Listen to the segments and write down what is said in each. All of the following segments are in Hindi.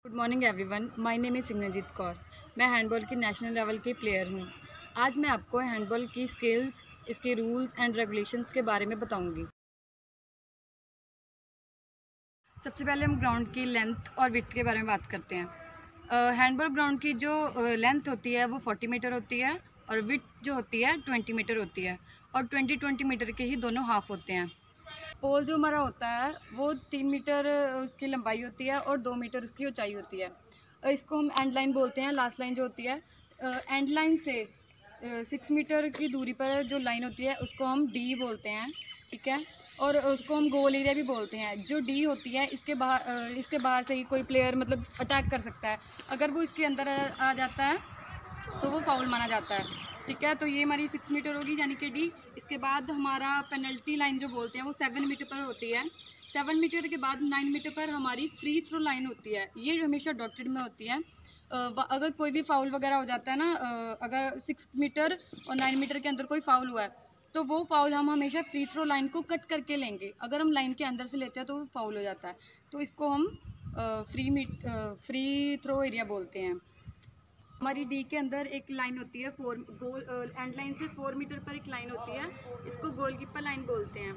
Good morning everyone, my name is Simranjeet Kaur. मैं हैंडबॉल की नेशनल लेवल की प्लेयर हूँ। आज मैं आपको हैंडबॉल की स्किल्स, इसके रूल्स एंड रेगुलेशंस के बारे में बताऊँगी। सबसे पहले हम ग्राउंड की लेंथ और विड्थ के बारे में बात करते हैं। हैंडबॉल ग्राउंड की जो लेंथ होती है वो 40 मीटर होती है और विड्थ जो होती है 20 मीटर होती है और 20 मीटर के ही दोनों हाफ होते हैं। पोल जो हमारा होता है वो 3 मीटर उसकी लंबाई होती है और 2 मीटर उसकी ऊंचाई होती है। इसको हम एंड लाइन बोलते हैं। लास्ट लाइन जो होती है एंड लाइन से 6 मीटर की दूरी पर जो लाइन होती है उसको हम डी बोलते हैं, ठीक है। और उसको हम गोल एरिया भी बोलते हैं। जो डी होती है इसके बाहर से ही कोई प्लेयर मतलब अटैक कर सकता है। अगर वो इसके अंदर आ जाता है तो वो फाउल माना जाता है, ठीक है। तो ये हमारी 6 मीटर होगी यानी कि डी। इसके बाद हमारा पेनल्टी लाइन जो बोलते हैं वो 7 मीटर पर होती है। 7 मीटर के बाद 9 मीटर पर हमारी फ्री थ्रो लाइन होती है। ये हमेशा डॉटेड में होती है। अगर कोई भी फाउल वगैरह हो जाता है ना, अगर 6 मीटर और 9 मीटर के अंदर कोई फाउल हुआ है तो वो फाउल हम हमेशा फ्री थ्रो लाइन को कट करके लेंगे। अगर हम लाइन के अंदर से लेते हैं तो वो फाउल हो जाता है। तो इसको हम फ्री थ्रो एरिया बोलते हैं। हमारी डी के अंदर एक लाइन होती है, एंड लाइन से 4 मीटर पर एक लाइन होती है। इसको गोलकीपर लाइन बोलते हैं।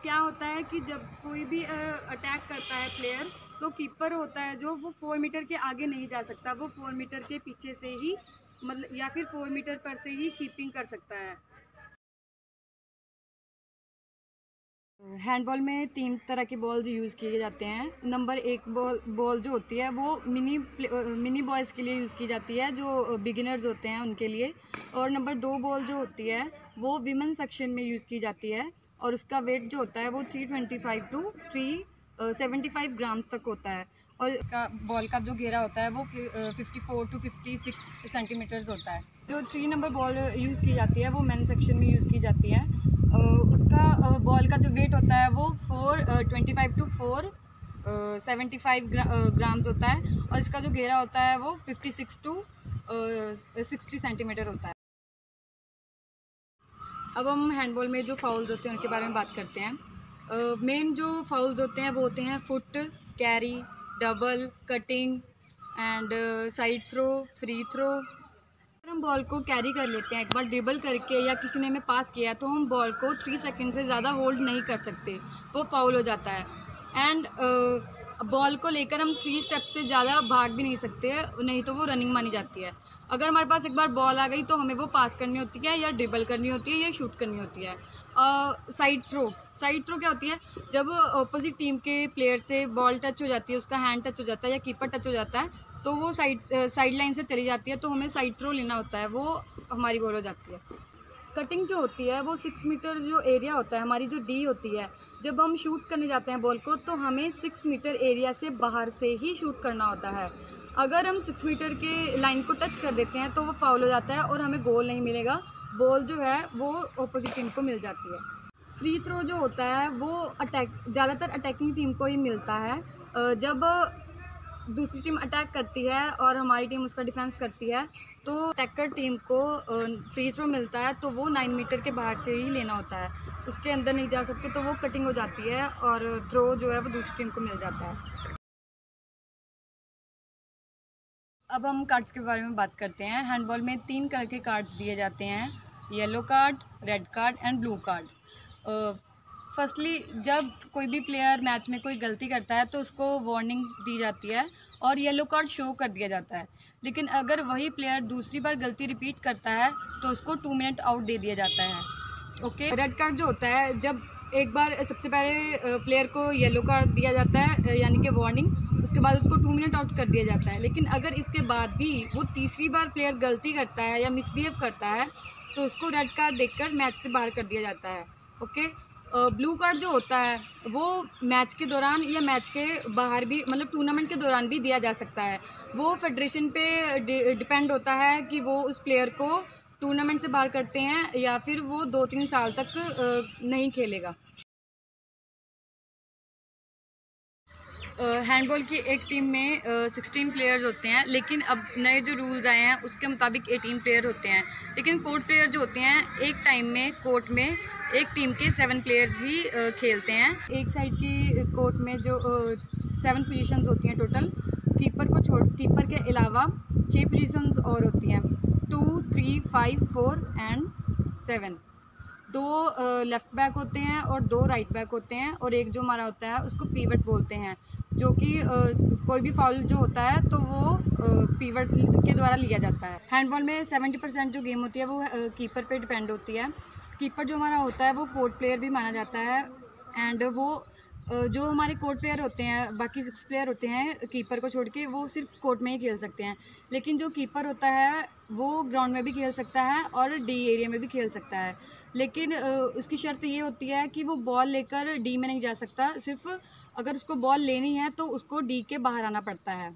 क्या होता है कि जब कोई भी अटैक करता है प्लेयर, तो कीपर होता है जो वो 4 मीटर के आगे नहीं जा सकता। वो 4 मीटर के पीछे से ही मतलब या फिर 4 मीटर पर से ही कीपिंग कर सकता है। हैंडबॉल में 3 तरह के बॉल्स यूज़ किए जाते हैं। नंबर 1 बॉल जो होती है वो मिनी बॉयज़ के लिए यूज़ की जाती है, जो बिगिनर्स होते हैं उनके लिए। और नंबर 2 बॉल जो होती है वो विमेन सेक्शन में यूज़ की जाती है और उसका वेट जो होता है वो 325 टू 375 ग्राम्स तक होता है। और इसका बॉल का जो घेरा होता है वो 54 टू 56 सेंटीमीटर्स होता है। जो 3 नंबर बॉल यूज़ की जाती है वो मेन सेक्शन में यूज़ की जाती है। उसका बॉल का जो वेट होता है वो 425 टू 475 ग्राम्स होता है और इसका जो घेरा होता है वो 56 टू 60 सेंटीमीटर होता है। अब हम हैंडबॉल में जो फाउल्स होते हैं उनके बारे में बात करते हैं। मेन जो फाउल्स होते हैं वो होते हैं foot, carry, double, cutting and side throw, free throw. अगर हम बॉल को कैरी कर लेते हैं एक बार ड्रिबल करके या किसी ने हमें पास किया तो हम बॉल को 3 सेकंड से ज़्यादा होल्ड नहीं कर सकते, वो फाउल हो जाता है। एंड बॉल को लेकर हम 3 स्टेप से ज़्यादा भाग भी नहीं सकते, नहीं तो वो रनिंग मानी जाती है। अगर हमारे पास एक बार बॉल आ गई तो हमें वो पास करनी होती है या ड्रिबल करनी होती है या शूट करनी होती है। साइड थ्रो क्या होती है? जब ऑपोजिट टीम के प्लेयर से बॉल टच हो जाती है, उसका हैंड टच हो जाता है या कीपर टच हो जाता है तो वो साइड लाइन से चली जाती है, तो हमें साइड थ्रो लेना होता है, वो हमारी बॉल हो जाती है। कटिंग जो होती है वो 6 मीटर जो एरिया होता है, हमारी जो डी होती है, जब हम शूट करने जाते हैं बॉल को तो हमें 6 मीटर एरिया से बाहर से ही शूट करना होता है। अगर हम 6 मीटर के लाइन को टच कर देते हैं तो वो फाउल हो जाता है और हमें गोल नहीं मिलेगा। बॉल जो है वो ऑपोजिट टीम को मिल जाती है। फ्री थ्रो जो होता है वो ज़्यादातर अटैकिंग टीम को ही मिलता है। जब दूसरी टीम अटैक करती है और हमारी टीम उसका डिफेंस करती है तो अटैकर टीम को फ्री थ्रो मिलता है, तो वो 9 मीटर के बाहर से ही लेना होता है, उसके अंदर नहीं जा सकते, तो वो कटिंग हो जाती है और थ्रो जो है वो दूसरी टीम को मिल जाता है। अब हम कार्ड्स के बारे में बात करते हैं। हैंडबॉल में 3 कलर के कार्ड्स दिए जाते हैं, yellow card, red card and blue card. Firstly जब कोई भी प्लेयर मैच में कोई गलती करता है तो उसको वार्निंग दी जाती है और येलो कार्ड शो कर दिया जाता है। लेकिन अगर वही प्लेयर दूसरी बार गलती रिपीट करता है तो उसको 2 मिनट आउट दे दिया जाता है, ओके। रेड कार्ड जो होता है, जब एक बार सबसे पहले प्लेयर को येलो कार्ड दिया जाता है यानी कि वार्निंग, उसके बाद उसको 2 मिनट आउट कर दिया जाता है। लेकिन अगर इसके बाद भी वो तीसरी बार प्लेयर गलती करता है या मिसबिहेव करता है तो उसको रेड कार्ड देकर मैच से बाहर कर दिया जाता है, ओके। ब्लू कार्ड जो होता है वो मैच के दौरान या मैच के बाहर भी मतलब टूर्नामेंट के दौरान भी दिया जा सकता है। वो फेडरेशन पे डिपेंड होता है कि वो उस प्लेयर को टूर्नामेंट से बाहर करते हैं या फिर वो 2-3 साल तक नहीं खेलेगा। हैंडबॉल की एक टीम में 16 प्लेयर्स होते हैं, लेकिन अब नए जो रूल्स आए हैं उसके मुताबिक 18 प्लेयर होते हैं। लेकिन कोर्ट प्लेयर जो होते हैं एक टाइम में कोर्ट में एक टीम के 7 प्लेयर्स ही खेलते हैं। एक साइड की कोर्ट में जो 7 पोजीशंस होती हैं टोटल, कीपर के अलावा 6 पोजीशंस और होती हैं, 2, 3, 5, 4 एंड 7। 2 लेफ़्ट बैक होते हैं और 2 राइट बैक होते हैं, और एक जो हमारा होता है उसको पीवट बोलते हैं, जो कि कोई भी फाउल जो होता है तो वो पीवट के द्वारा लिया जाता है। हैंडबॉल में 70% जो गेम होती है वो कीपर पे डिपेंड होती है। कीपर जो हमारा होता है वो कोर्ट प्लेयर भी माना जाता है, एंड वो जो हमारे कोर्ट प्लेयर होते हैं, बाकी 6 प्लेयर होते हैं कीपर को छोड़ के, वो सिर्फ कोर्ट में ही खेल सकते हैं। लेकिन जो कीपर होता है वो ग्राउंड में भी खेल सकता है और डी एरिया में भी खेल सकता है, लेकिन उसकी शर्त ये होती है कि वो बॉल लेकर डी में नहीं जा सकता, सिर्फ अगर उसको बॉल लेनी है तो उसको डी के बाहर आना पड़ता है।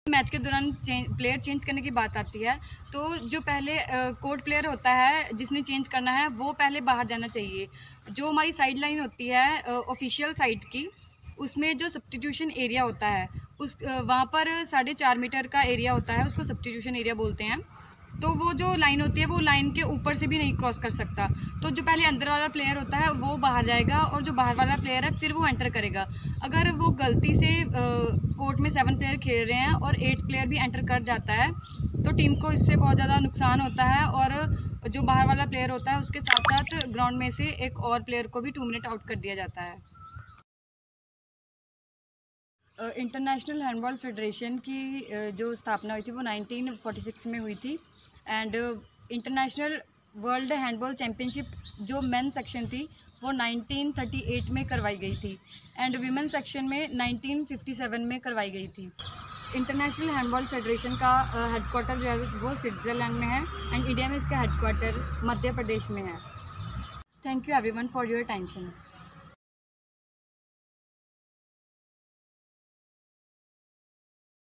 मैच के दौरान प्लेयर चेंज करने की बात आती है, तो जो पहले कोर्ट प्लेयर होता है जिसने चेंज करना है वो पहले बाहर जाना चाहिए। जो हमारी साइड लाइन होती है ऑफिशियल साइड की, उसमें जो सब्स्टिट्यूशन एरिया होता है वहाँ पर 4.5 मीटर का एरिया होता है, उसको सब्स्टिट्यूशन एरिया बोलते हैं। तो वो जो लाइन होती है वो लाइन के ऊपर से भी नहीं क्रॉस कर सकता, तो जो पहले अंदर वाला प्लेयर होता है वो बाहर जाएगा और जो बाहर वाला प्लेयर है फिर वो एंटर करेगा। अगर वो गलती से कोर्ट में 7 प्लेयर खेल रहे हैं और 8 प्लेयर भी एंटर कर जाता है तो टीम को इससे बहुत ज़्यादा नुकसान होता है, और जो बाहर वाला प्लेयर होता है उसके साथ साथ ग्राउंड में से एक और प्लेयर को भी 2 मिनट आउट कर दिया जाता है। इंटरनेशनल हैंडबॉल फेडरेशन की जो स्थापना हुई थी वो 1946 में हुई थी, and international world handball championship जो मेन सेक्शन थी वो 1938 में करवाई गई थी, एंड वीमेन सेक्शन में 1957 में करवाई गई थी। इंटरनेशनल हैंडबॉल फेडरेशन का हेडक्वार्टर जो है वो स्विट्ज़रलैंड में है, एंड इंडिया में इसका हेडक्वार्टर मध्य प्रदेश में है। Thank you everyone for your attention.